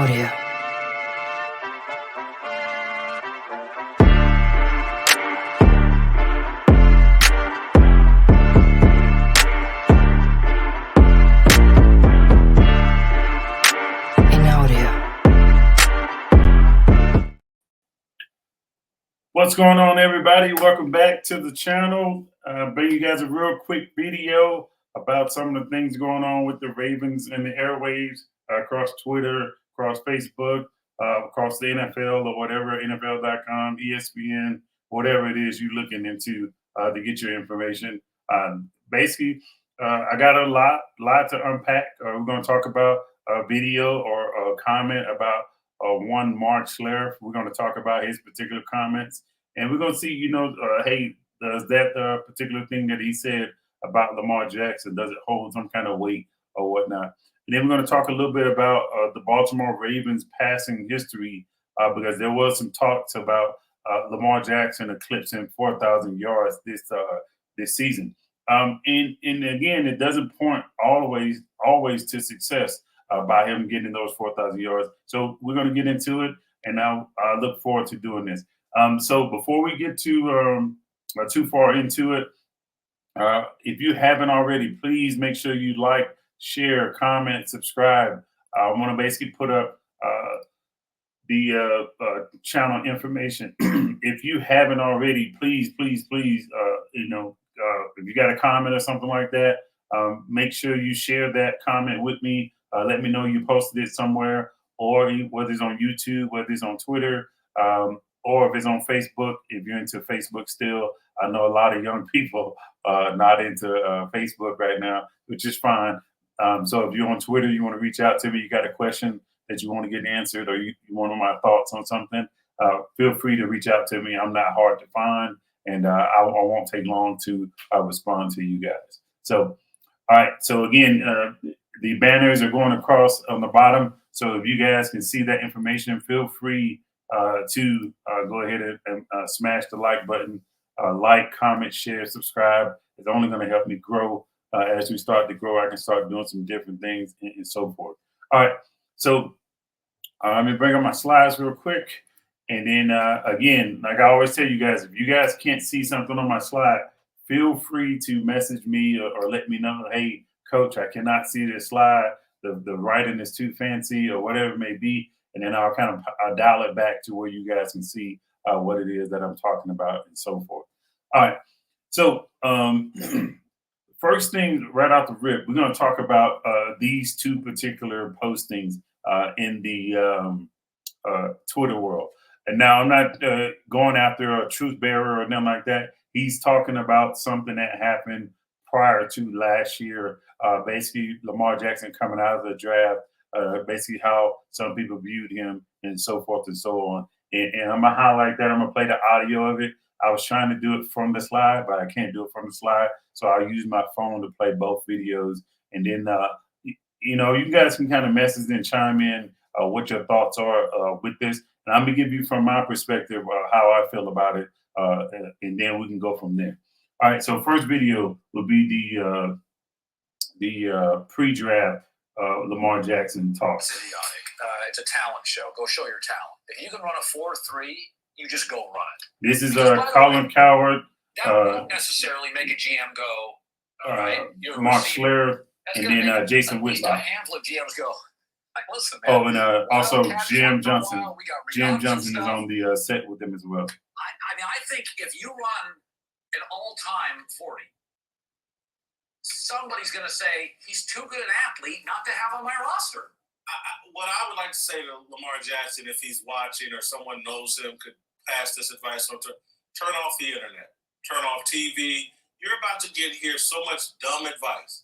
audio. What's going on, everybody? Welcome back to the channel. Bring you guys a real quick video about some of the things going on with the Ravens and the airwaves across Twitter, across Facebook, across the NFL or whatever, NFL.com, ESPN, whatever it is you're looking into to get your information. Basically, I got a lot to unpack. We're going to talk about a video or a comment about one Mark Schlereth. We're going to talk about his particular comments, and we're going to see, hey, does that particular thing that he said about Lamar Jackson, does it hold some kind of weight or whatnot? And then we're going to talk a little bit about the Baltimore Ravens passing history, because there was some talks about Lamar Jackson eclipsing 4,000 yards this season. And again, it doesn't point always to success by him getting those 4,000 yards. So we're going to get into it, and I look forward to doing this. So before we get too far into it, if you haven't already, please make sure you like, share, comment, subscribe. I want to basically put up the channel information. If you haven't already, please, if you got a comment or something like that, make sure you share that comment with me. Let me know you posted it somewhere, or whether it's on YouTube, whether it's on Twitter, or if it's on Facebook. If you're into Facebook still, I know a lot of young people not into Facebook right now, which is fine. So if you're on Twitter, you want to reach out to me, you got a question that you want to get answered, or you want my thoughts on something, feel free to reach out to me. I'm not hard to find, and I won't take long to respond to you guys. So, all right. So again, the banners are going across on the bottom. So if you guys can see that information, feel free to go ahead and smash the like button. Like, comment, share, subscribe. It's only going to help me grow. As we start to grow, I can start doing some different things and so forth. All right. So let me bring up my slides real quick. And then again, like I always tell you guys, if you guys can't see something on my slide, feel free to message me or let me know, hey, coach, I cannot see this slide. The writing is too fancy or whatever it may be. And then I'll dial it back to where you guys can see what it is that I'm talking about and so forth. All right. So first thing right out the rip, we're going to talk about these two particular postings in the Twitter world. And now I'm not going after a truth bearer or nothing like that. He's talking about something that happened prior to last year. Basically, Lamar Jackson coming out of the draft, basically how some people viewed him and so forth and so on. And I'm going to highlight that. I'm going to play the audio of it. I was trying to do it from the slide, but I can't do it from the slide. So I'll use my phone to play both videos. And then, you guys can kind of message and chime in what your thoughts are with this. And I'm going to give you from my perspective how I feel about it. And then we can go from there. All right. So first video will be the pre-draft Lamar Jackson talk. It's a talent show. Go show your talent. If you can run a 4.3, you just go run it. This is Colin Cowherd. That won't necessarily make a GM go. All right, Mark Schlereth, and then Jason Whitlock. A handful of GMs go. Like, listen, man. Oh, and also Jim Johnson. Jim Johnson is on the set with them as well. I think if you run an all-time 40, somebody's going to say he's too good an athlete not to have on my roster. What I would like to say to Lamar Jackson, if he's watching or someone knows him, could pass this advice on to turn off the internet, turn off TV. You're about to hear so much dumb advice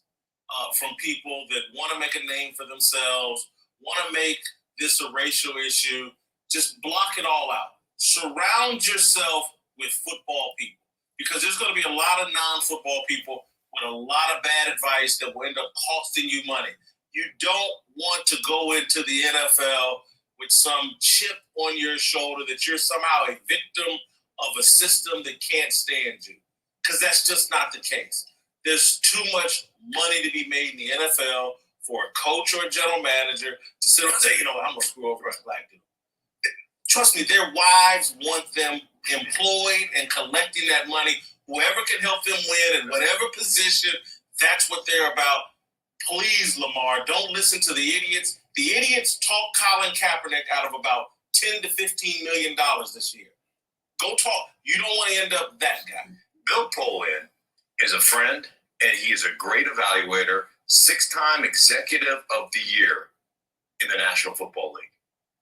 from people that want to make a name for themselves, want to make this a racial issue. Just block it all out. Surround yourself with football people, because there's going to be a lot of non-football people with a lot of bad advice that will end up costing you money. You don't want to go into the NFL with some chip on your shoulder that you're somehow a victim of a system that can't stand you, because that's just not the case. There's too much money to be made in the NFL for a coach or a general manager to sit and say, I'm going to screw over a black dude. Trust me, their wives want them employed and collecting that money. Whoever can help them win in whatever position, that's what they're about. Please, Lamar, don't listen to the idiots. The idiots talk Colin Kaepernick out of about $10 to $15 million this year. Go talk. You don't want to end up that guy. Bill Polian is a friend, and he is a great evaluator, 6-time Executive of the Year in the National Football League.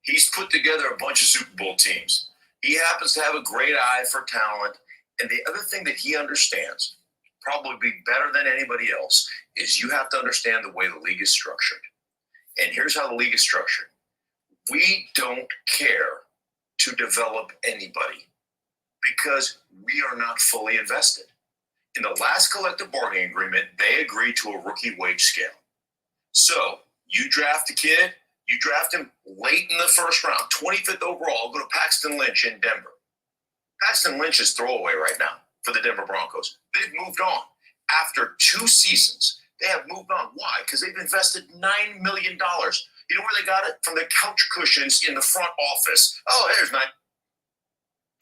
He's put together a bunch of Super Bowl teams. He happens to have a great eye for talent. And the other thing that he understands, probably better than anybody else, is you have to understand the way the league is structured. And here's how the league is structured. We don't care to develop anybody because we are not fully invested. In the last collective bargaining agreement, they agreed to a rookie wage scale. So you draft a kid, you draft him late in the first round, 25th overall, go to Paxton Lynch in Denver. Paxton Lynch is throwaway right now for the Denver Broncos. They've moved on. After 2 seasons, they have moved on. Why? Because they've invested $9 million. You know where they got it? From the couch cushions in the front office. Oh, there's $9.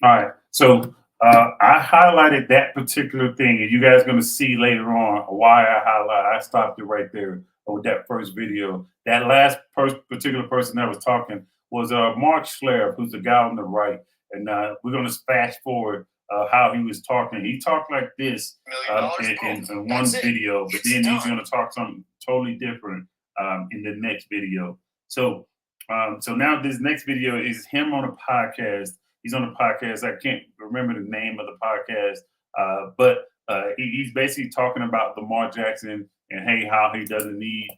All right. So I highlighted that particular thing, and you guys are going to see later on why I stopped it right there with that first video. That last particular person that was talking was Mark Schlereth, who's the guy on the right. And we're going to fast forward how he was talking. He talked like this in one video, but then he's going to talk something totally different in the next video. So now this next video is him on a podcast. He's on a podcast. I can't remember the name of the podcast, but he's basically talking about Lamar Jackson and hey, how he doesn't need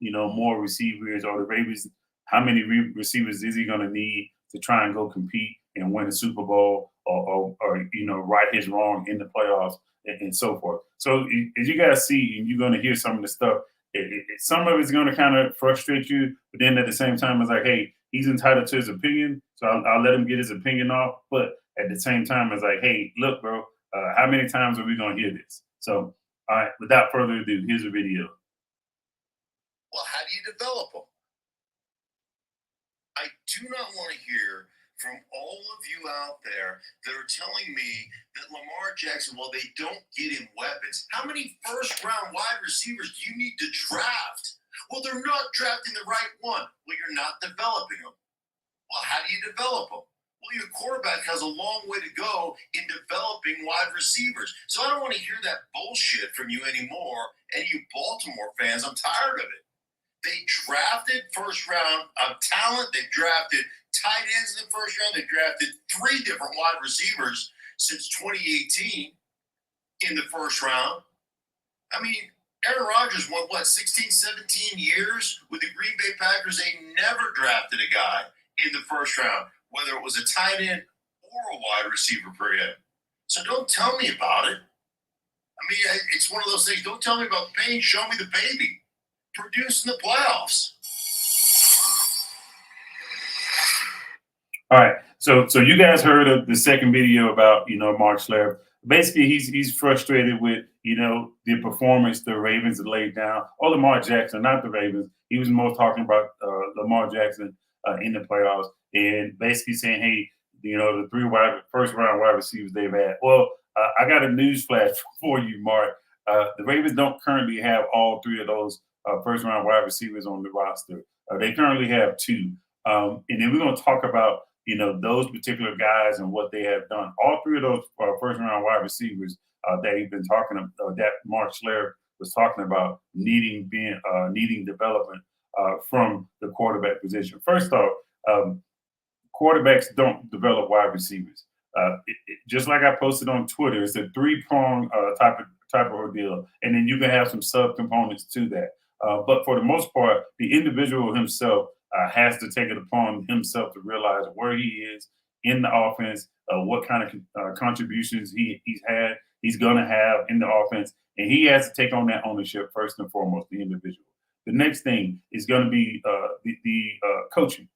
more receivers, or the Ravens. How many receivers is he going to need to try and go compete and win a Super Bowl, or right his wrong in the playoffs and so forth. So as you guys see, and you're going to hear some of the stuff. Some of it's going to kind of frustrate you, but then at the same time, it's like, hey, he's entitled to his opinion, so I'll let him get his opinion off. But at the same time, it's like, hey, look, bro, how many times are we going to hear this? So, all right, without further ado, here's a video. Well, how do you develop them? I do not want to hear from all of you out there that are telling me that Lamar Jackson, well, they don't get him weapons. How many first-round wide receivers do you need to draft? Well, they're not drafting the right one. Well, you're not developing them. Well, how do you develop them? Well, your quarterback has a long way to go in developing wide receivers. So I don't want to hear that bullshit from you anymore. And you Baltimore fans, I'm tired of it. They drafted first round of talent. They drafted tight ends in the first round. They drafted 3 different wide receivers since 2018 in the first round. I mean, Aaron Rodgers won, 16, 17 years with the Green Bay Packers. They never drafted a guy in the first round, whether it was a tight end or a wide receiver for him. So don't tell me about it. I mean, it's one of those things. Don't tell me about the pain. Show me the baby. Produce in the playoffs. All right. So you guys heard of the second video about, Mark Schlereth. Basically, he's frustrated with, the performance the Ravens had laid down. Or Lamar Jackson, not the Ravens. He was more talking about Lamar Jackson in the playoffs, and basically saying, hey, the 3 first-round wide receivers they've had. Well, I got a news flash for you, Mark. The Ravens don't currently have all 3 of those first-round wide receivers on the roster. They currently have 2. And then we're going to talk about, those particular guys and what they have done. All 3 of those first-round wide receivers that he's been talking about, that Mark Schlereth was talking about needing development from the quarterback position. First off, quarterbacks don't develop wide receivers. Just like I posted on Twitter, it's a 3-prong type of ordeal, and then you can have some subcomponents to that. But for the most part, the individual himself has to take it upon himself to realize where he is in the offense, what kind of contributions he's going to have in the offense, and he has to take on that ownership first and foremost, the individual. The next thing is going to be the coaching.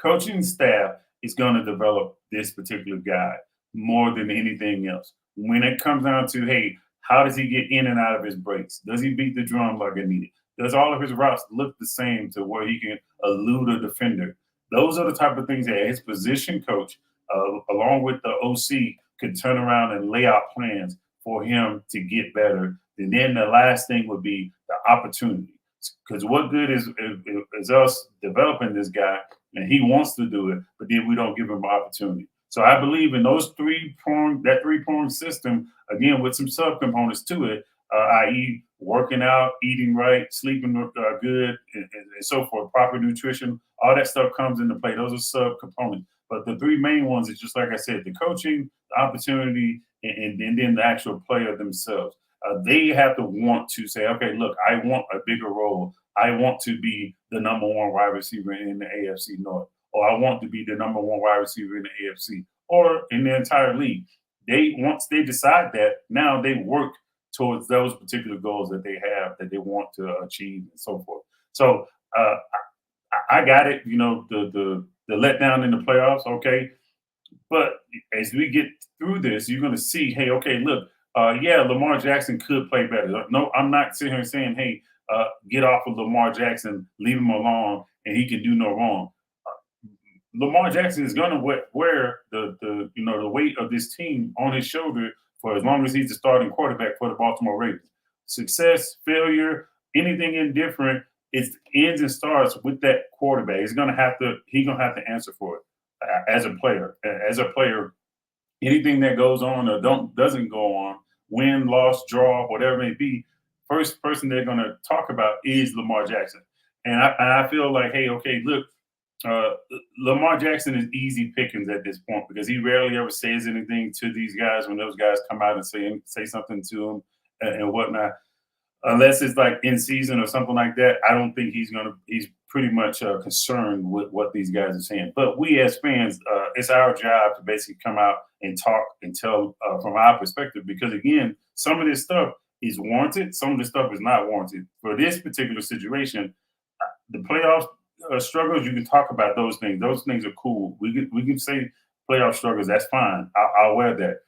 Coaching staff is going to develop this particular guy more than anything else. When it comes down to, hey, how does he get in and out of his breaks? Does he beat the drum like I needed? Does all of his routes look the same to where he can elude a defender? Those are the type of things that his position coach, along with the OC, could turn around and lay out plans for him to get better. And then the last thing would be the opportunity. Because what good is us developing this guy and he wants to do it, but then we don't give him opportunity. So I believe in those three-pronged system, again, with some subcomponents to it, i.e., working out, eating right, sleeping good, and so forth, proper nutrition, all that stuff comes into play. Those are subcomponents. But the three main ones is just like I said, the coaching, the opportunity, and then the actual player themselves. They have to want to say, okay, look, I want a bigger role. I want to be the number one wide receiver in the AFC North, or I want to be the number one wide receiver in the AFC, or in the entire league. Once they decide that, now they work towards those particular goals that they have that they want to achieve and so forth. So I got it. The letdown in the playoffs, okay. But as we get through this, you're going to see, hey, okay, look, yeah, Lamar Jackson could play better. No, I'm not sitting here saying, hey, get off of Lamar Jackson, leave him alone, and he can do no wrong. Lamar Jackson is going to wear the weight of this team on his shoulder for as long as he's the starting quarterback for the Baltimore Ravens. Success, failure, anything indifferent, it ends and starts with that quarterback. He's gonna have to answer for it as a player. As a player, anything that goes on or doesn't go on, win, loss, draw, whatever it may be, first person they're gonna talk about is Lamar Jackson. And I feel like, hey, okay, look, Lamar Jackson is easy pickings at this point because he rarely ever says anything to these guys when those guys come out and say something to him and whatnot. Unless it's like in season or something like that, I don't think he's pretty much concerned with what these guys are saying. But we as fans, it's our job to basically come out and talk and tell from our perspective because, again, some of this stuff is warranted. Some of this stuff is not warranted. For this particular situation, the playoffs struggles, you can talk about those things. Those things are cool. We can say playoff struggles. That's fine. I'll wear that.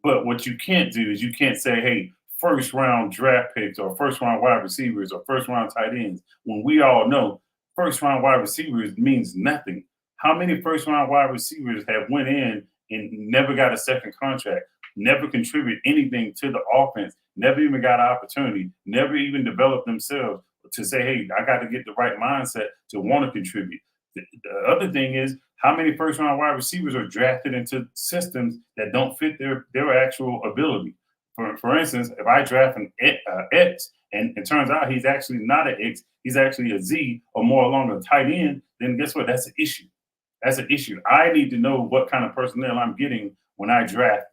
But what you can't do is you can't say, hey, first round draft picks or first round wide receivers or first round tight ends when we all know first round wide receivers means nothing. How many first round wide receivers have went in and never got a second contract, never contribute anything to the offense, never even got an opportunity, never even developed themselves to say, hey, I got to get the right mindset to want to contribute. The other thing is how many first round wide receivers are drafted into systems that don't fit their actual ability. For instance, if I draft an X and it turns out he's actually not an X, he's actually a Z or more along a tight end, then guess what? That's an issue. That's an issue. I need to know what kind of personnel I'm getting when I draft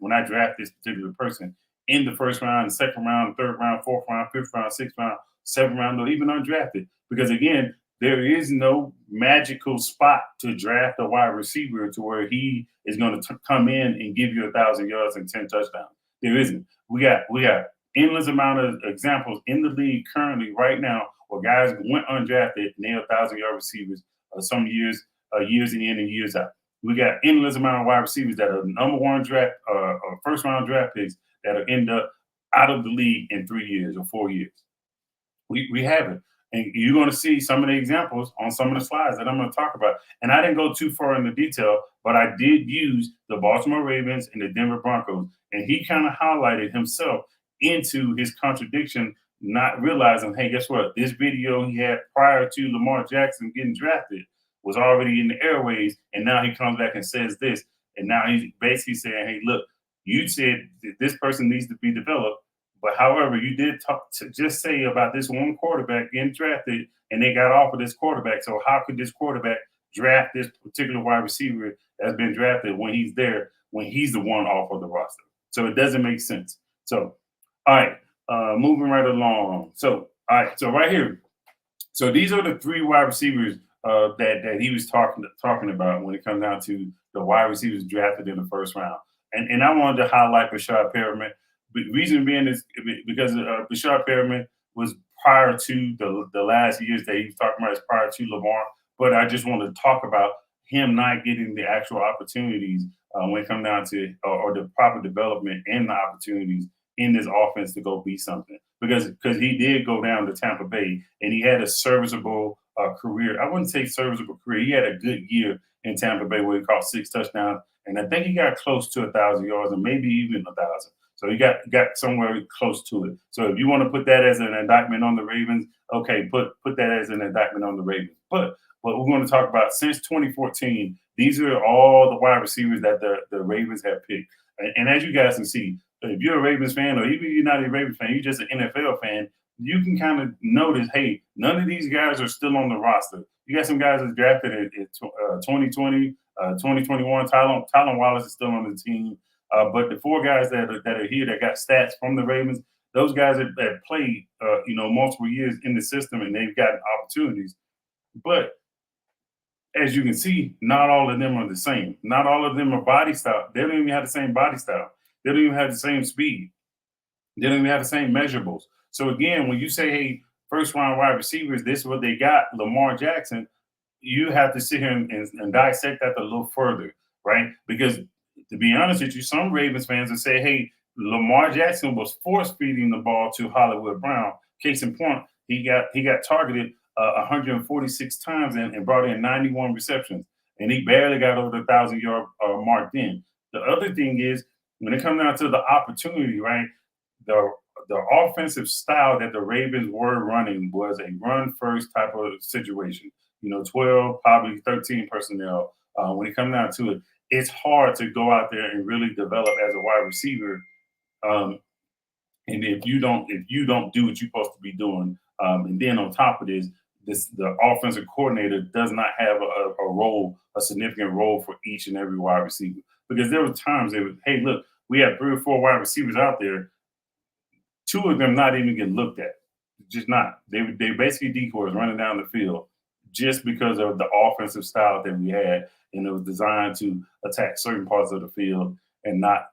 this particular person in the first round, the second round, third round, fourth round, fifth round, sixth round, seventh round, or even undrafted. Because again, there is no magical spot to draft a wide receiver to where he is going to come in and give you 1,000 yards and 10 touchdowns. There isn't. We got endless amount of examples in the league currently right now where guys went undrafted and they're 1,000-yard receivers some years in and years out. We got endless amount of wide receivers that are number one draft or first round draft picks that will end up out of the league in 3 years or 4 years. We have it. And you're going to see some of the examples on some of the slides that I'm going to talk about. And I didn't go too far into detail, but I did use the Baltimore Ravens and the Denver Broncos. And he kind of highlighted himself into his contradiction, not realizing, hey, guess what? This video he had prior to Lamar Jackson getting drafted was already in the airways. And now he comes back and says this. And now he's basically saying, hey, look, you said that this person needs to be developed. But however, you did talk to just say about this one quarterback getting drafted and they got off of this quarterback. So how could this quarterback draft this particular wide receiver that's been drafted when he's there, when he's the one off of the roster? So it doesn't make sense. So, all right, moving right along. So, all right, so right here. So these are the three wide receivers that he was talking about when it comes down to the wide receivers drafted in the first round. And I wanted to highlight Rashad Perriman. The reason being is because Rashad Perriman was prior to the last years that he was talking about is prior to Lamar. But I just wanted to talk about him not getting the actual opportunities when it comes down to or the proper development and the opportunities in this offense to go be something because he did go down to Tampa Bay and he had a serviceable career. I wouldn't say serviceable career. He had a good year in Tampa Bay where he caught 6 touchdowns, and I think he got close to 1,000 yards and maybe even 1,000. So he got somewhere close to it. So if you want to put that as an indictment on the Ravens, okay, put that as an indictment on the Ravens. But what we're going to talk about since 2014, these are all the wide receivers that the Ravens have picked. And as you guys can see, if you're a Ravens fan or even you're not a Ravens fan, you're just an NFL fan, you can kind of notice, hey, none of these guys are still on the roster. You got some guys that drafted in 2020, 2021. Tylen Wallace is still on the team. But the 4 guys that are here that got stats from the Ravens, those guys that played, multiple years in the system and they've gotten opportunities. But as you can see, not all of them are the same. Not all of them are body style. They don't even have the same body style. They don't even have the same speed. They don't even have the same measurables. So again, when you say, hey, first round wide receivers, this is what they got, Lamar Jackson, you have to sit here and dissect that a little further, right? Because to be honest with you, some Ravens fans will say, hey, Lamar Jackson was force feeding the ball to Hollywood Brown. Case in point, he got targeted 146 times and brought in 91 receptions, and he barely got over the 1,000-yard mark then. The other thing is, when it comes down to the opportunity, right, the offensive style that the Ravens were running was a run-first type of situation. 12, probably 13 personnel. When it comes down to it, it's hard to go out there and really develop as a wide receiver. And if you don't do what you're supposed to be doing, and then on top of this, the offensive coordinator does not have a significant role for each and every wide receiver. Because there were times they would, hey, look, we have 3 or 4 wide receivers out there. 2 of them not even getting looked at, just not. They basically decoys running down the field just because of the offensive style that we had, and it was designed to attack certain parts of the field and not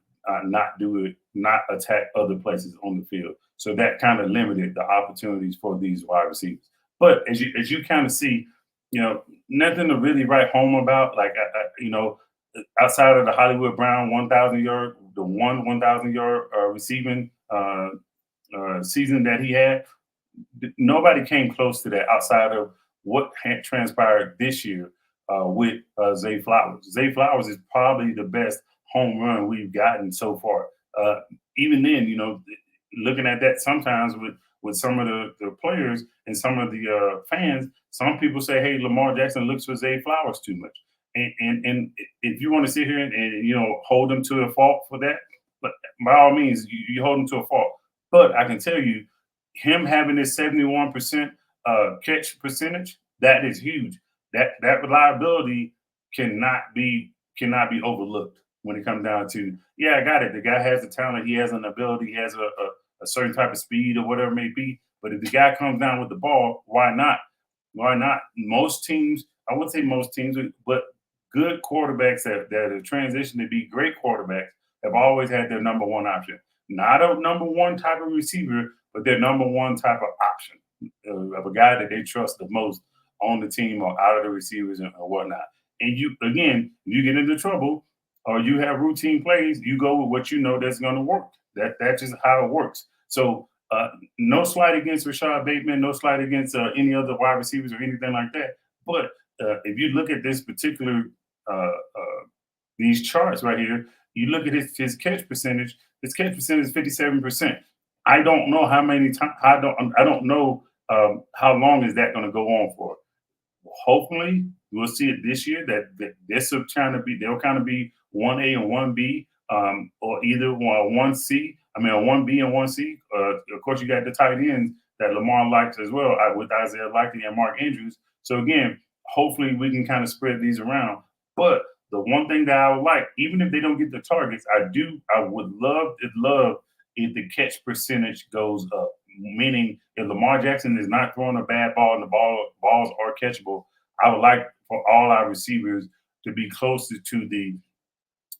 attack other places on the field. So that kind of limited the opportunities for these wide receivers. But as you kind of see, nothing to really write home about. Like outside of the Hollywood Brown 1,000 yard, the 1,000 yard receiving season that he had, nobody came close to that outside of what had transpired this year with Zay Flowers. Zay Flowers is probably the best home run we've gotten so far. Even then, looking at that sometimes with some of the players and some of the fans, some people say, hey, Lamar Jackson looks for Zay Flowers too much. And if you want to sit here and hold them to a fault for that, but by all means, you hold them to a fault. But I can tell you, him having this 71% catch percentage, that is huge. That reliability cannot be overlooked when it comes down to, yeah, I got it. The guy has the talent, he has an ability, he has a certain type of speed or whatever it may be. But if the guy comes down with the ball, why not? Why not? Most teams, I wouldn't say most teams, but good quarterbacks that have transitioned to be great quarterbacks have always had their number one option. Not a number one type of receiver, but their number one type of option of a guy that they trust the most on the team or out of the receivers and whatnot. And you get into trouble or you have routine plays, you go with what you know that's going to work. That's just how it works. So no slight against Rashad Bateman, no slight against any other wide receivers or anything like that. But if you look at this particular these charts right here, you look at his catch percentage. His catch percentage is 57%. I don't know how many times. I don't know how long is that going to go on for. Hopefully, we'll see it this year. That this will kind of be, they'll kind of be 1A and 1B, or either 1C. I mean, a 1B and 1C. Of course, you got the tight ends that Lamar likes as well, with Isaiah Likely and Mark Andrews. So again, hopefully we can kind of spread these around. But the one thing that I would like, even if they don't get the targets, I would love if the catch percentage goes up. Meaning, if Lamar Jackson is not throwing a bad ball and the balls are catchable, I would like for all our receivers to be closer to the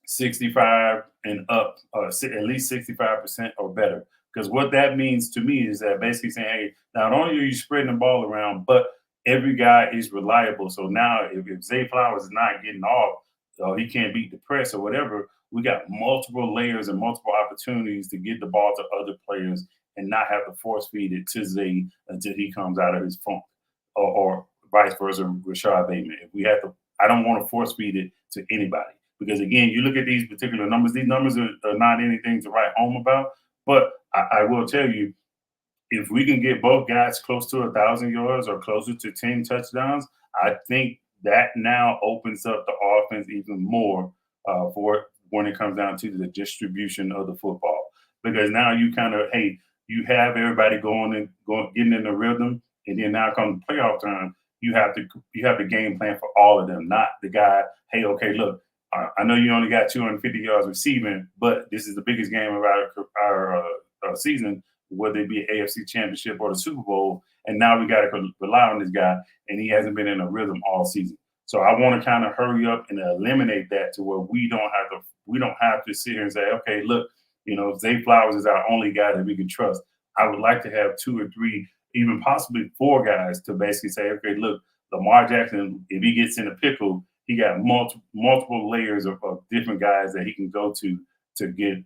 65 and up, at least 65% or better. Because what that means to me is that basically saying, hey, not only are you spreading the ball around, but every guy is reliable. So now if Zay Flowers is not getting off, or he can't beat the press or whatever, we got multiple layers and multiple opportunities to get the ball to other players and not have to force feed it to Zay until he comes out of his funk, or vice versa, Rashad Bateman. If we have to, I don't want to force feed it to anybody because again, you look at these particular numbers. These numbers are not anything to write home about, but I will tell you, if we can get both guys close to 1,000 yards or closer to 10 touchdowns, I think that now opens up the offense even more for when it comes down to the distribution of the football. Because now you kind of, hey, you have everybody getting in the rhythm, and then now come playoff time, you have the game plan for all of them, not the guy, hey, okay, look, I know you only got 250 yards receiving, but this is the biggest game of our season, whether it be AFC Championship or the Super Bowl. And now we got to rely on this guy, and he hasn't been in a rhythm all season. So I want to kind of hurry up and eliminate that to where we don't have to sit here and say, okay, look, Zay Flowers is our only guy that we can trust. I would like to have 2 or 3, even possibly 4 guys to basically say, okay, look, Lamar Jackson, if he gets in a pickle, he got multiple layers of different guys that he can go to get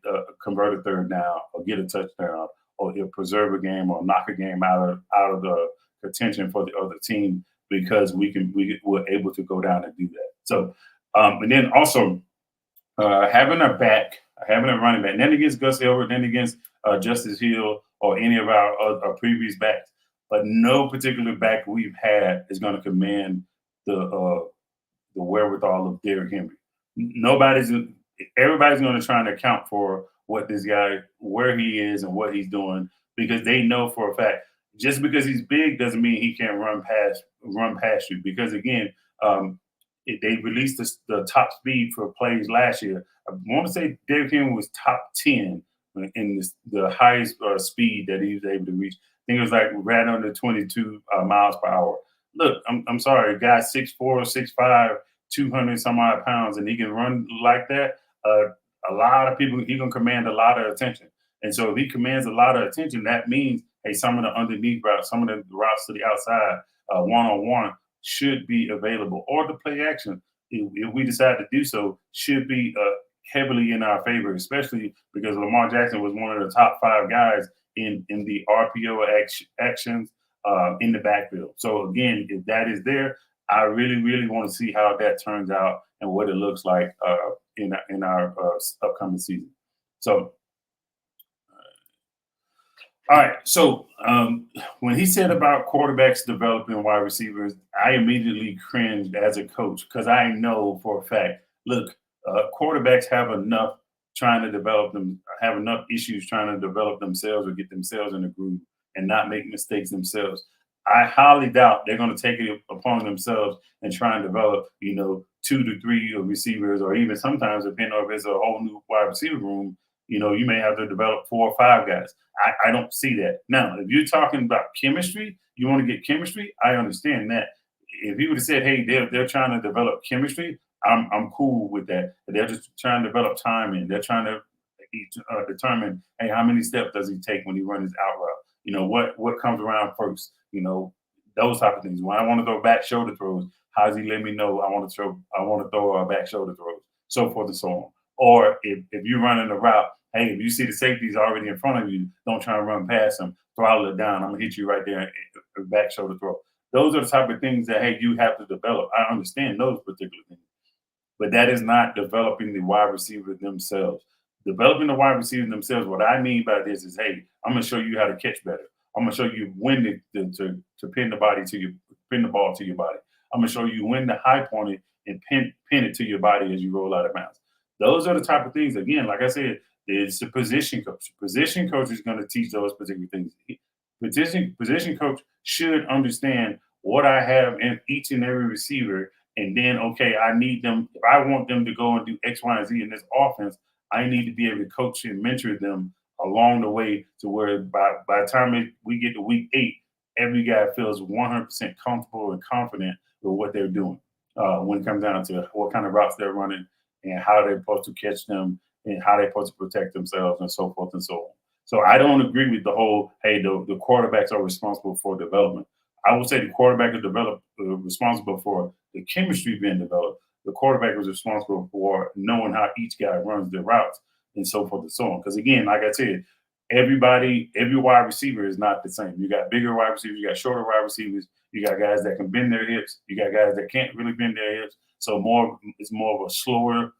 convert a third down or get a touchdown, or he'll preserve a game or knock a game out of the contention for the other team because we're able to go down and do that. So, and then also having a running back, then against Gus Elbert, then against Justice Hill or any of our previous backs, but no particular back we've had is going to command the wherewithal of Derrick Henry. Everybody's going to try and account for what this guy, where he is and what he's doing, because they know for a fact, just because he's big doesn't mean he can't run past you. Because again, they released the top speed for plays last year. I want to say Derrick Henry was top 10 in the highest speed that he was able to reach. I think it was like right under 22 miles per hour. Look, I'm sorry, a guy 6'4", 6'5", 200 some odd pounds, and he can run like that. A lot of people, he can command a lot of attention. And so if he commands a lot of attention, that means, hey, some of the underneath routes, some of the routes to the outside, one-on-one should be available. Or the play action, if we decide to do so, should be heavily in our favor, especially because Lamar Jackson was one of the top 5 guys in the RPO actions in the backfield. So again, if that is there, I really, really want to see how that turns out and what it looks like in our upcoming season. So, all right. So when he said about quarterbacks developing wide receivers, I immediately cringed as a coach because I know for a fact, look, quarterbacks have enough issues trying to develop themselves or get themselves in a groove and not make mistakes themselves. I highly doubt they're going to take it upon themselves and try and develop, 2 to 3 receivers, or even sometimes, depending on if it's a whole new wide receiver room, you may have to develop 4 or 5 guys. I don't see that. Now, if you're talking about chemistry, you want to get chemistry, I understand that. If you would have said, hey, they're trying to develop chemistry, I'm cool with that. But they're just trying to develop timing. They're trying to determine, hey, how many steps does he take when he runs his out route? What comes around first? Those type of things. When I want to throw back shoulder throws, how does he let me know I want to throw back shoulder throws, so forth and so on. Or if you're running a route, hey, if you see the safety's already in front of you, don't try and run past him. Throttle it down. I'm gonna hit you right there, back shoulder throw. Those are the type of things that, hey, you have to develop. I understand those particular things, but that is not developing the wide receivers themselves. Developing the wide receivers themselves, what I mean by this is, hey, I'm gonna show you how to catch better. I'm gonna show you when to pin the ball to your body. I'm gonna show you when to high point it and pin it to your body as you roll out of bounds. Those are the type of things. Again, like I said, it's the position coach. Position coach is going to teach those particular things. Position coach should understand what I have in each and every receiver, and then I need them. If I want them to go and do X, Y, and Z in this offense, I need to be able to coach and mentor them along the way to where by the time we get to week 8, every guy feels 100% comfortable and confident with what they're doing when it comes down to what kind of routes they're running and how they're supposed to catch them and how they're supposed to protect themselves and so forth and so on. So I don't agree with the whole, hey, the quarterbacks are responsible for development. I would say the quarterback is responsible for the chemistry being developed, The quarterback was responsible for knowing how each guy runs their routes and so forth and so on. Because again, like I said, every wide receiver is not the same. You got bigger wide receivers, you got shorter wide receivers, you got guys that can bend their hips, you got guys that can't really bend their hips. So it's more of a slower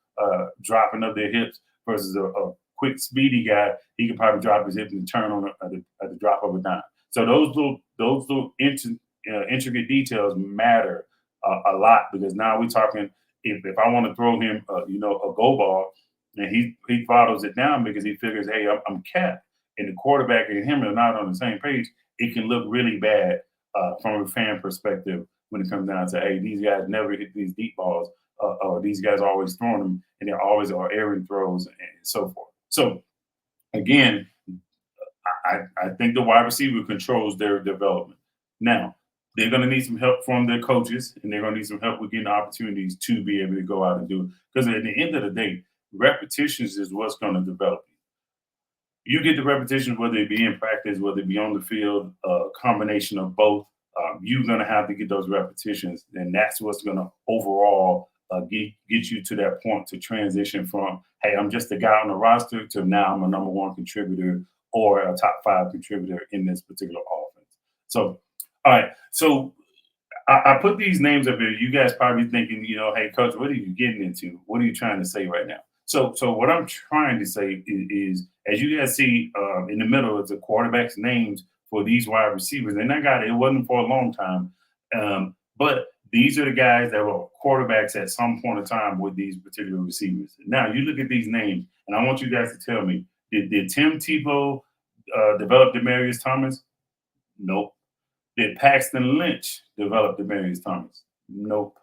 dropping of their hips versus a quick, speedy guy. He can probably drop his hips and turn on at the drop of a dime. So those little intricate details matter a lot, because now we're talking, if I want to throw him a go ball, and he follows it down because he figures, hey, I'm capped, and the quarterback and him are not on the same page, it can look really bad from a fan perspective when it comes down to, hey, these guys never hit these deep balls, or these guys are always throwing them, and they always are errant throws and so forth. So again, I think the wide receiver controls their development. Now, they're going to need some help from their coaches, and they're going to need some help with getting opportunities to be able to go out and do it. Because at the end of the day, repetitions is what's going to develop you. You get the repetitions, whether it be in practice, whether it be on the field, a combination of both. You're going to have to get those repetitions, and that's what's going to overall get you to that point to transition from, hey, I'm just a guy on the roster, to now I'm a number one contributor or a top 5 contributor in this particular offense. So, all right. So I put these names up here. You guys probably thinking, hey, coach, what are you getting into? What are you trying to say right now? So what I'm trying to say is as you guys see in the middle, it's the quarterback's names for these wide receivers. And it wasn't for a long time. But these are the guys that were quarterbacks at some point in time with these particular receivers. Now, you look at these names, and I want you guys to tell me, did Tim Tebow develop Demaryius Thomas? Nope. Did Paxton Lynch develop Demaryius Thomas? Nope.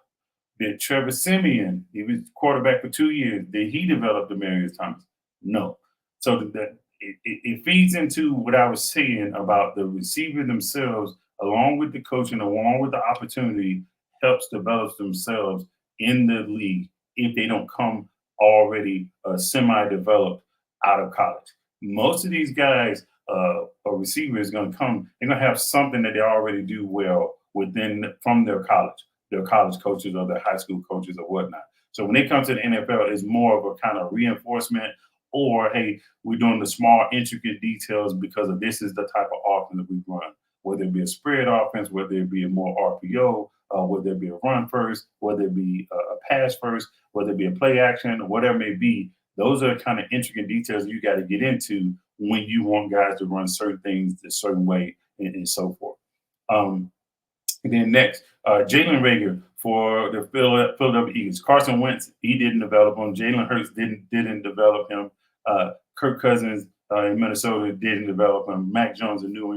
Did Trevor Siemian, he was quarterback for 2 years, did he develop Demaryius Thomas? No. So it feeds into what I was saying about the receiver themselves, along with the coaching, along with the opportunity, helps develop themselves in the league if they don't come already semi-developed out of college. Most of these guys, a receiver is going to come, they're going to have something that they already do well from their college coaches or their high school coaches or whatnot. So when they come to the NFL, it's more of a kind of reinforcement, or, hey, we're doing the small intricate details because of this is the type of offense that we run, whether it be a spread offense, whether it be a more RPO, whether it be a run first, whether it be a pass first, whether it be a play action, or whatever it may be. Those are kind of intricate details you got to get into when you want guys to run certain things a certain way and so forth. And then next, Jalen Reagor for the Philadelphia Eagles. Carson Wentz, he didn't develop him. Jalen Hurts didn't develop him. Kirk Cousins in Minnesota didn't develop him. Mac Jones in New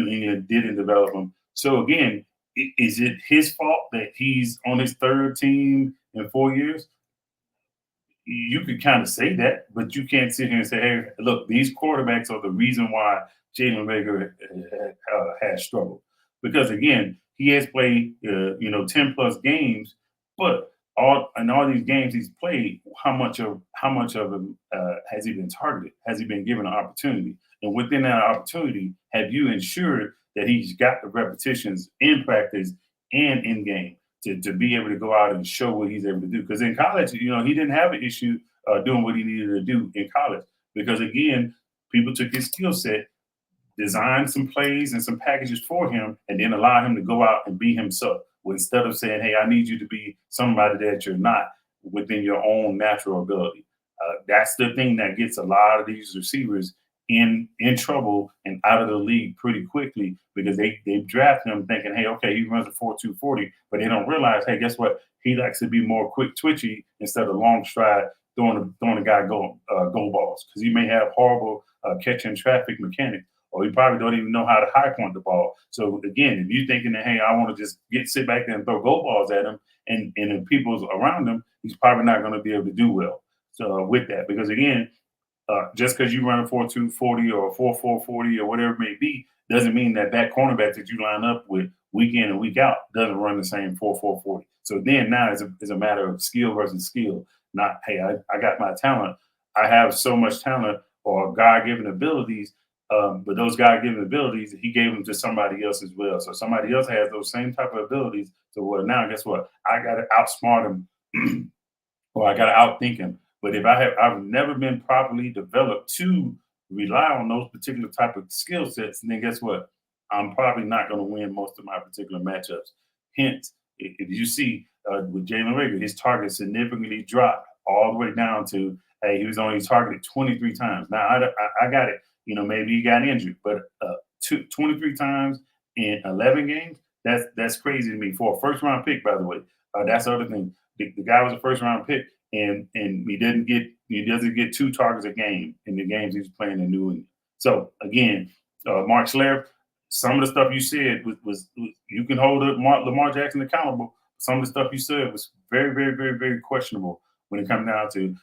England didn't develop him. So again, is it his fault that he's on his third team in 4 years? You could kind of say that, but you can't sit here and say, hey, look, these quarterbacks are the reason why Jalen Reagor has struggled. Because again, he has played 10 plus games, but all these games he's played, how much of him has he been targeted? Has he been given an opportunity? And within that opportunity, have you ensured that he's got the repetitions in practice and in game to be able to go out and show what he's able to do? Because in college, he didn't have an issue doing what he needed to do in college, because again, people took his skill set, designed some plays and some packages for him, and then allow him to go out and be himself. Well, instead of saying, hey, I need you to be somebody that you're not within your own natural ability. That's the thing that gets a lot of these receivers in trouble and out of the league pretty quickly, because they draft him thinking, hey, okay, he runs a 4.2 40, but they don't realize, hey, guess what? He likes to be more quick twitchy instead of long stride throwing a guy go balls, because he may have horrible catching traffic mechanics, or he probably don't even know how to high point the ball. So again, if you're thinking that, hey, I want to just sit back there and throw go balls at him, and the people's around him, he's probably not going to be able to do well. So with that, because again, just because you run a 4.2 40 or a 4.4 40 or whatever it may be, doesn't mean that cornerback that you line up with week in and week out doesn't run the same 4.4 40. So then now it's a matter of skill versus skill. Not, hey, I got my talent. I have so much talent or God-given abilities, but those God-given abilities, he gave them to somebody else as well. So somebody else has those same type of abilities. So well, now guess what? I got to outsmart him or I got to outthink him. But if I've never been properly developed to rely on those particular type of skill sets, then guess what? I'm probably not going to win most of my particular matchups. Hence, if you see with Jalen Rager, his target significantly dropped all the way down to, hey, he was only targeted 23 times. Now I got it. Maybe he got injured, but 23 times in 11 games, that's crazy to me for a first round pick. By the way, that's the other thing. The guy was a first round pick, and he doesn't get 2 targets a game in the games he's playing in New England. So again, Mark Schlereth, some of the stuff you said was you can hold Lamar Jackson accountable. Some of the stuff you said was very, very, very, very questionable when it comes down to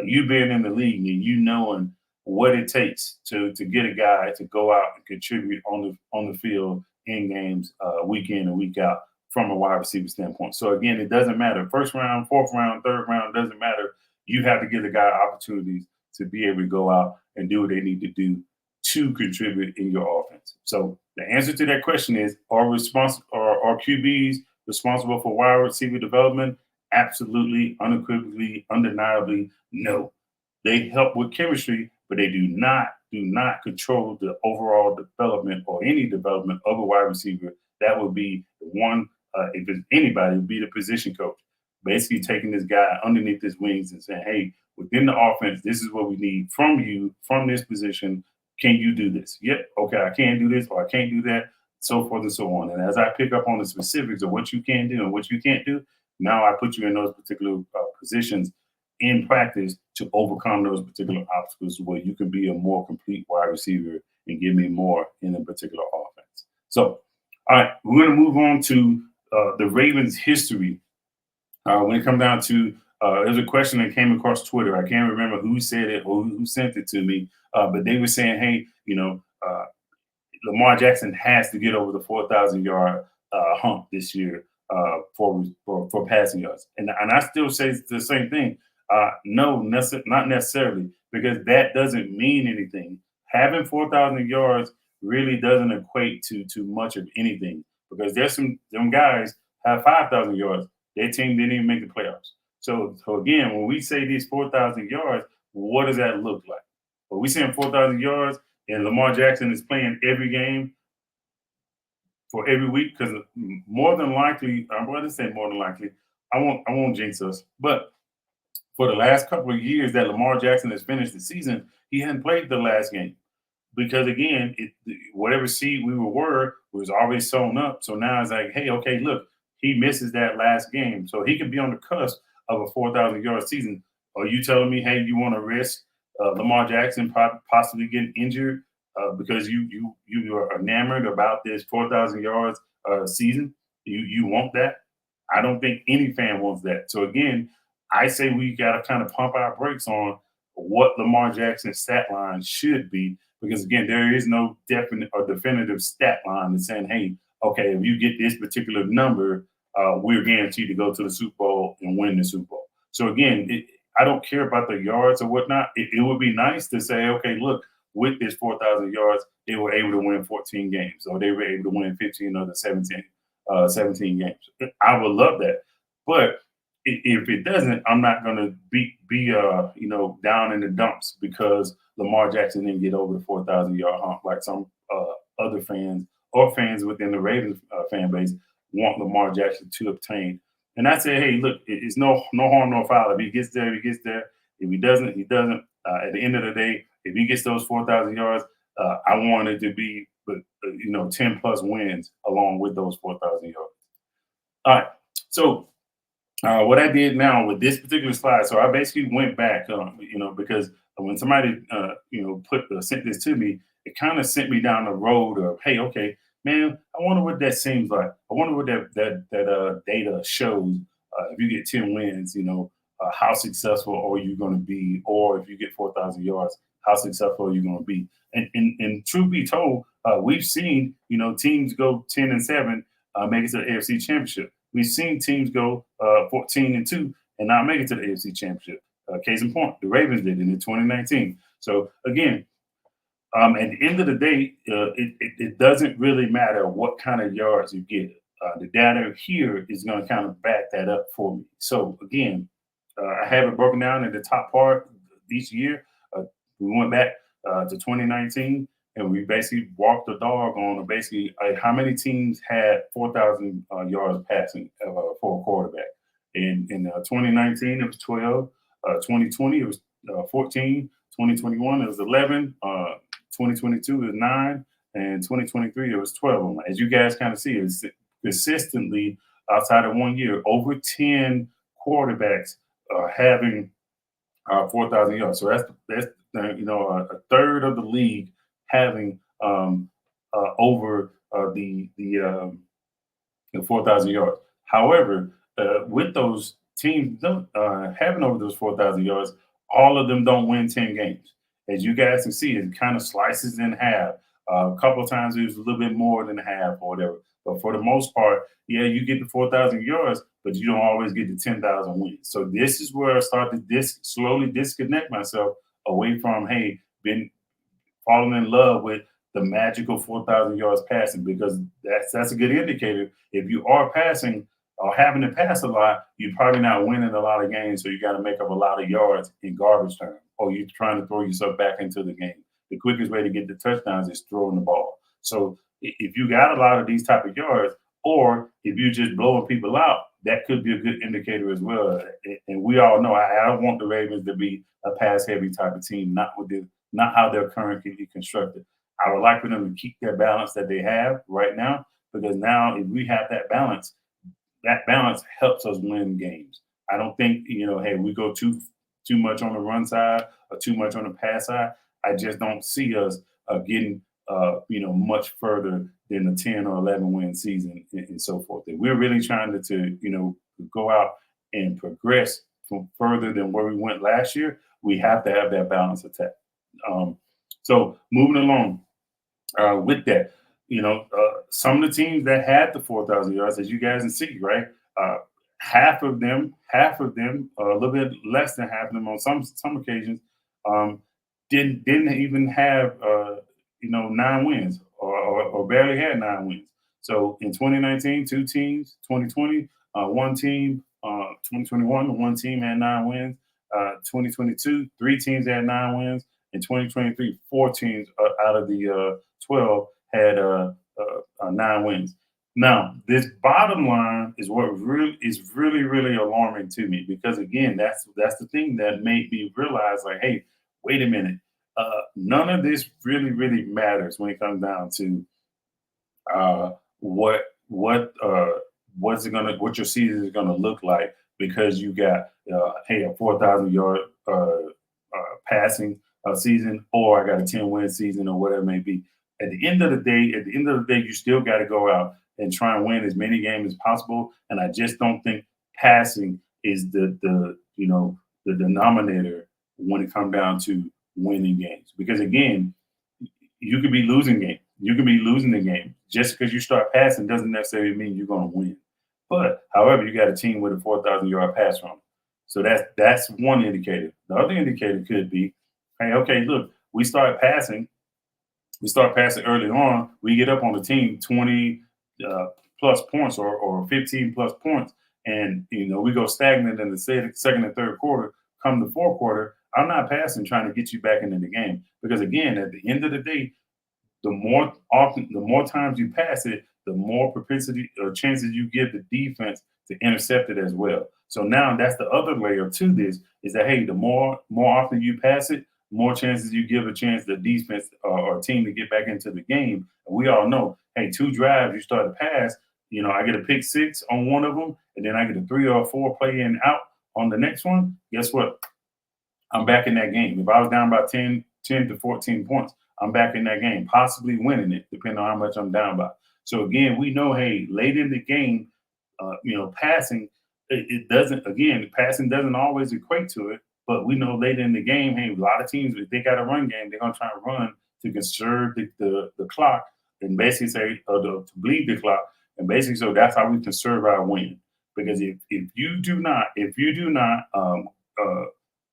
you being in the league and you knowing what it takes to get a guy to go out and contribute on the field in games week in and week out from a wide receiver standpoint. So again, it doesn't matter. First round, fourth round, third round, doesn't matter. You have to give the guy opportunities to be able to go out and do what they need to do to contribute in your offense. So the answer to that question is: are QBs responsible for wide receiver development? Absolutely, unequivocally, undeniably, no. They help with chemistry, but they do not control the overall development or any development of a wide receiver. That would be the one. If it's anybody, it would be the position coach, basically taking this guy underneath his wings and saying, "Hey, within the offense, this is what we need from you from this position. Can you do this? Yep. Okay, I can do this, or I can't do that, so forth and so on." And as I pick up on the specifics of what you can do and what you can't do, now I put you in those particular positions in practice to overcome those particular obstacles where you can be a more complete wide receiver and give me more in a particular offense. So, all right, we're going to move on to the Ravens' history. When it comes down to, there's a question that came across Twitter. I can't remember who said it or who sent it to me, but they were saying, hey, Lamar Jackson has to get over the 4,000-yard hump this year for passing yards. And I still say the same thing. No, not necessarily, because that doesn't mean anything. Having 4,000 yards really doesn't equate to much of anything, because there's them guys have 5,000 yards. Their team didn't even make the playoffs. So again, when we say these 4,000 yards, what does that look like? Well, we saying 4,000 yards, and Lamar Jackson is playing every game for every week, because more than likely, I'm going to say more than likely, I won't jinx us, but for the last couple of years that Lamar Jackson has finished the season, he hadn't played the last game, because again, whatever seed we were was always sewn up. So now it's like, hey, okay, look, he misses that last game, so he could be on the cusp of a 4,000-yard season. Are you telling me, hey, you want to risk Lamar Jackson possibly getting injured because you are enamored about this 4,000 yards season? You want that? I don't think any fan wants that. So again, I say we got to kind of pump our brakes on what Lamar Jackson's stat line should be, because again, there is no definite or definitive stat line that's saying, hey, okay, if you get this particular number, we're guaranteed to go to the Super Bowl and win the Super Bowl. So again, I don't care about the yards or whatnot. It would be nice to say, okay, look, with this 4,000 yards, they were able to win 14 games, or they were able to win 15 of the 17 games. I would love that. But if it doesn't, I'm not going to be down in the dumps because Lamar Jackson didn't get over the 4,000-yard hump like some other fans or fans within the Ravens fan base want Lamar Jackson to obtain. And I say, hey, look, it's no harm, no foul. If he gets there, he gets there. If he doesn't, he doesn't. At the end of the day, if he gets those 4,000 yards, I want it to be, 10 plus wins along with those 4,000 yards. All right. So what I did now with this particular slide, so I basically went back, because when somebody, sent this to me, it kind of sent me down the road of, hey, okay, man, I wonder what that seems like. I wonder what that data shows. If you get 10 wins, how successful are you going to be? Or if you get 4,000 yards, how successful are you going to be? And truth be told, we've seen, teams go 10-7, make it to the AFC Championship. We've seen teams go 14-2 and not make it to the AFC Championship. Case in point, the Ravens did it in 2019. So again, at the end of the day, it doesn't really matter what kind of yards you get. The data here is going to kind of back that up for me. So again, I have it broken down in the top part each year. We went back to 2019 and we basically walked the dog on basically how many teams had 4,000 yards passing for a quarterback. In 2019, it was 12. 2020, it was 14. 2021, it was 11. 2022, it was 9. And 2023, it was 12. As you guys kind of see, it's consistently outside of 1 year, over 10 quarterbacks having 4,000 yards. So that's a third of the league having over the 4,000 yards. However, with those teams having over those 4,000 yards, all of them don't win 10 games. As you guys can see, it kind of slices in half. A couple of times it was a little bit more than half or whatever. But for the most part, yeah, you get the 4,000 yards, but you don't always get the 10,000 wins. So this is where I start to slowly disconnect myself away from, hey, been falling in love with the magical 4,000 yards passing, because that's a good indicator. If you are passing or having to pass a lot, you're probably not winning a lot of games. So you got to make up a lot of yards in garbage time, or you're trying to throw yourself back into the game. The quickest way to get the touchdowns is throwing the ball. So if you got a lot of these type of yards, or if you're just blowing people out, that could be a good indicator as well. And we all know I don't want the Ravens to be a pass-heavy type of team, not how they're currently constructed. I would like for them to keep their balance that they have right now, because now if we have that balance helps us win games. I don't think, hey, we go too much on the run side or too much on the pass side. I just don't see us getting much further than a 10 or 11 win season and so forth. And we're really trying to go out and progress from further than where we went last year. We have to have that balance attack. So moving along with that, some of the teams that had the 4,000 yards, as you guys can see, right? Half of them, a little bit less than half of them on some occasions, didn't even have 9 wins or barely had 9 wins. So in 2019, 2 teams, 2020, 1 team, 2021, 1 team had 9 wins. 2022, 3 teams had 9 wins. In 2023, 4 teams out of the 12 had 9 wins. Now, this bottom line is what is really alarming to me, because again, that's the thing that made me realize, like, hey, wait a minute, none of this really matters when it comes down to what your season is gonna look like, because you got a 4,000 yard passing season, or I got a 10-win season, or whatever it may be. At the end of the day, you still got to go out and try and win as many games as possible. And I just don't think passing is the denominator when it comes down to winning games. Because again, you could be losing games. You can be losing the game. Just because you start passing doesn't necessarily mean you're going to win. But however, you got a team with a 4,000 yard pass run. So that's one indicator. The other indicator could be, hey, okay, look, we start passing early on. We get up on the team 20 plus points or 15 plus points, and we go stagnant in the second and third quarter. Come the fourth quarter, I'm not passing trying to get you back into the game, because again, at the end of the day, the more times you pass it, the more propensity or chances you give the defense to intercept it as well. So now that's the other layer to this, is that, hey, the more often you pass it, more chances you give a chance the defense or team to get back into the game. And we all know, hey, 2 drives, you start to pass, I get a pick 6 on one of them, and then I get a 3 or 4 play in out on the next one. Guess what? I'm back in that game. If I was down by 10 to 14 points, I'm back in that game, possibly winning it, depending on how much I'm down by. So again, we know, hey, late in the game, passing, passing doesn't always equate to it. But we know later in the game, hey, a lot of teams, if they got a run game, they're going to try to run to conserve the clock and basically say, to bleed the clock. And basically, so that's how we conserve our win. Because if you do not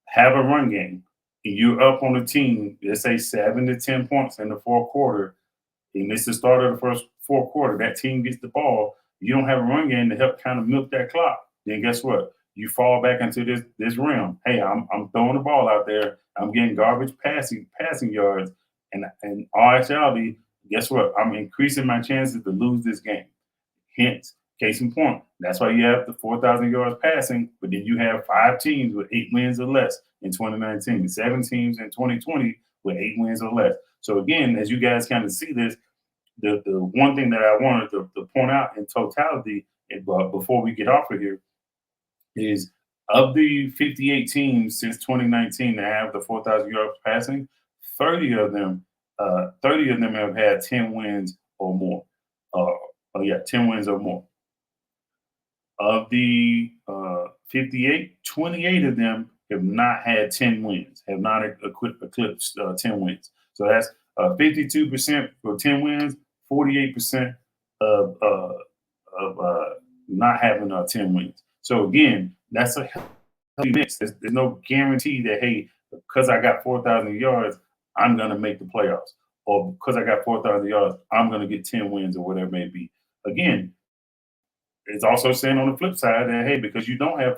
have a run game, and you're up on the team, let's say 7 to 10 points in the fourth quarter, and it's the start of the fourth quarter, that team gets the ball, you don't have a run game to help kind of milk that clock, then guess what? You fall back into this realm. Hey, I'm throwing the ball out there. I'm getting garbage passing yards, and in all actuality, guess what? I'm increasing my chances to lose this game. Hence, case in point, that's why you have the 4,000 yards passing, but then you have 5 teams with 8 wins or less in 2019, 7 teams in 2020 with 8 wins or less. So again, as you guys kind of see this, the one thing that I wanted to point out in totality, before we get off of here, is of the 58 teams since 2019 that have the 4,000 yards passing, 30 of them, 30 of them have had 10 wins or more. 10 wins or more. Of the 58, 28 of them have not had 10 wins, have not eclipsed 10 wins. So that's 52% for 10 wins, 48% of not having 10 wins. So again, that's a healthy mix. There's no guarantee that, hey, because I got 4,000 yards, I'm going to make the playoffs. Or because I got 4,000 yards, I'm going to get 10 wins or whatever it may be. Again, it's also saying on the flip side that, hey, because you don't have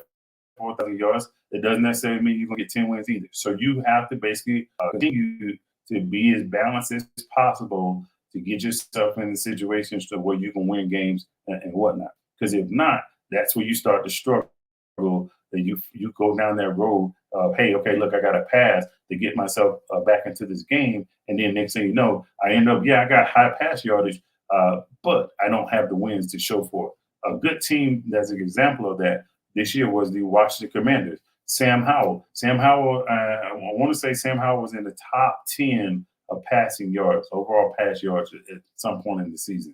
4,000 yards, it doesn't necessarily mean you're going to get 10 wins either. So you have to basically continue to be as balanced as possible to get yourself in the situations to where you can win games and whatnot. Because if not, that's where you start to struggle. That you go down that road of, hey, okay, look, I got to pass to get myself back into this game. And then next thing you know, I end up, I got high pass yardage, but I don't have the wins to show for it. A good team that's an example of that this year was the Washington Commanders. Sam Howell, I want to say Sam Howell was in the top 10 of passing yards, overall pass yards at some point in the season.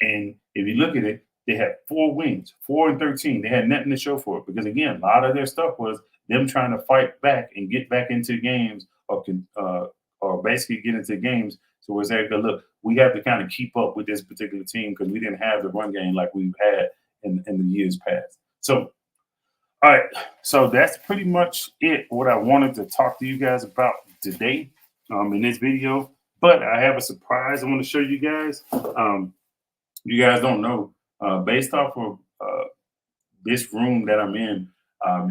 And if you look at it, they had 4 wins, 4-13. They had nothing to show for it because, again, a lot of their stuff was them trying to fight back and get back into games or basically get into games. So it's like, look, we have to kind of keep up with this particular team because we didn't have the run game like we've had in the years past. So, all right. So that's pretty much it, what I wanted to talk to you guys about today in this video. But I have a surprise I want to show you guys. You guys don't know. Based off of this room that I'm in,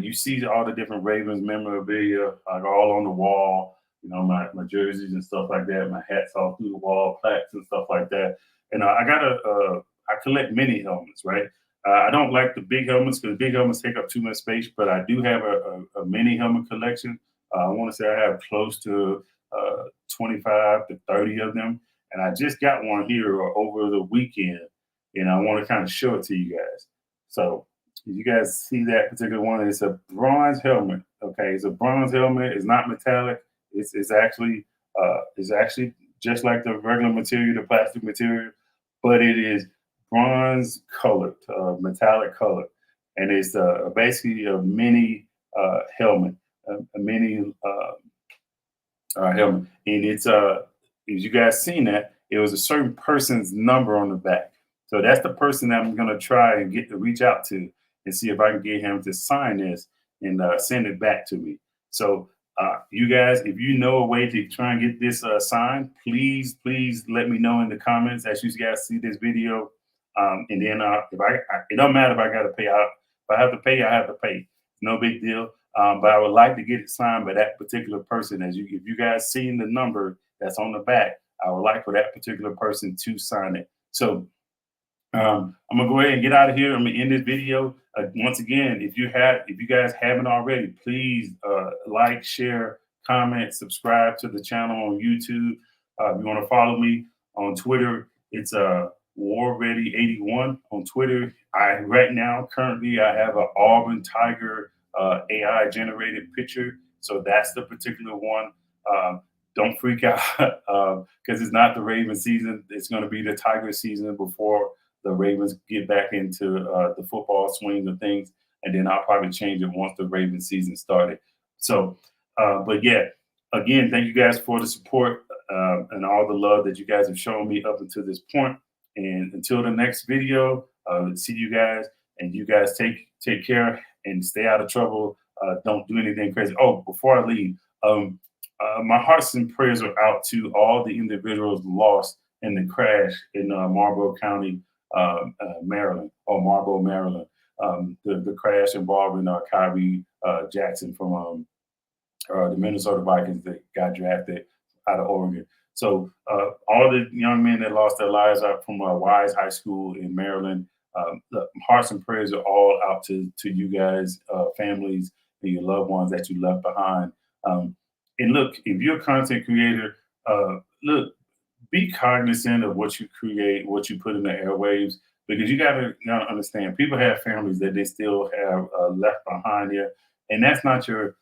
you see all the different Ravens memorabilia all on the wall, my jerseys and stuff like that, my hats all through the wall, plaques and stuff like that. And I collect mini helmets, right? I don't like the big helmets because big helmets take up too much space, but I do have a mini helmet collection. I want to say I have close to 25 to 30 of them. And I just got one here over the weekend, and I want to kind of show it to you guys. So you guys see that particular one? It's a bronze helmet. Okay, it's a bronze helmet. It's not metallic. It's actually just like the regular material, the plastic material, but it is bronze colored, metallic color, and it's basically a mini helmet, a mini helmet, and it's as you guys seen that, it was a certain person's number on the back. So that's the person that I'm gonna try and get to reach out to and see if I can get him to sign this and send it back to me. So you guys, if you know a way to try and get this signed, please let me know in the comments as you guys see this video. And then it don't matter if I got to pay. If I have to pay, I have to pay. No big deal. But I would like to get it signed by that particular person. If you guys seen the number that's on the back, I would like for that particular person to sign it. So I'm gonna go ahead and get out of here. I'm gonna end this video. Once again, if you guys haven't already, please like, share, comment, subscribe to the channel on YouTube. If you want to follow me on Twitter, it's WarReady81 on Twitter. Currently I have an Auburn Tiger AI generated picture, so that's the particular one. Don't freak out because it's not the Ravens season. It's going to be the Tiger season before the Ravens get back into the football swing of things, and then I'll probably change it once the Ravens season started. So, but yeah, again, thank you guys for the support and all the love that you guys have shown me up until this point. And until the next video, see you guys, and you guys take care and stay out of trouble. Don't do anything crazy. Oh, before I leave, my hearts and prayers are out to all the individuals lost in the crash in Marlborough County Maryland, or Margot, Maryland. The crash involving Kyrie Jackson from the Minnesota Vikings that got drafted out of Oregon. So all the young men that lost their lives out from Wise High School in Maryland, the hearts and prayers are all out to you guys, families, and your loved ones that you left behind. And look, if you're a content creator, look, be cognizant of what you create, what you put in the airwaves, because you gotta understand people have families that they still have left behind here, and that's not your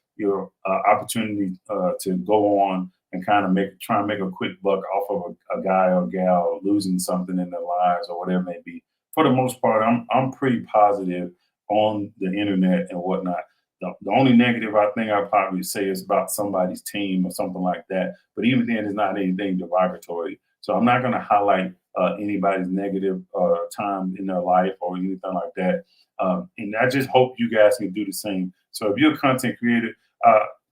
opportunity to go on and kind of try and make a quick buck off of a guy or gal losing something in their lives or whatever it may be. For the most part, I'm pretty positive on the internet and whatnot. The only negative I think I'd probably say is about somebody's team or something like that. But even then, it's not anything derogatory. So I'm not going to highlight anybody's negative time in their life or anything like that. And I just hope you guys can do the same. So if you're a content creator,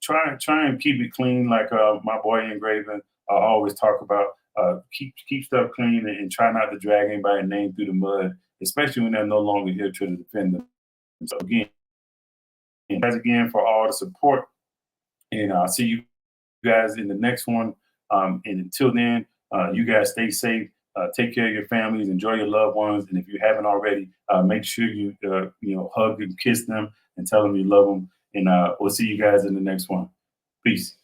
try and keep it clean, like my boy Engraven always talk about. Keep stuff clean and try not to drag anybody's name through the mud, especially when they're no longer here to defend them. So again, thanks again for all the support, and I'll see you guys in the next one. And until then, you guys stay safe. Take care of your families. Enjoy your loved ones. And if you haven't already, make sure you hug and kiss them and tell them you love them. And we'll see you guys in the next one. Peace.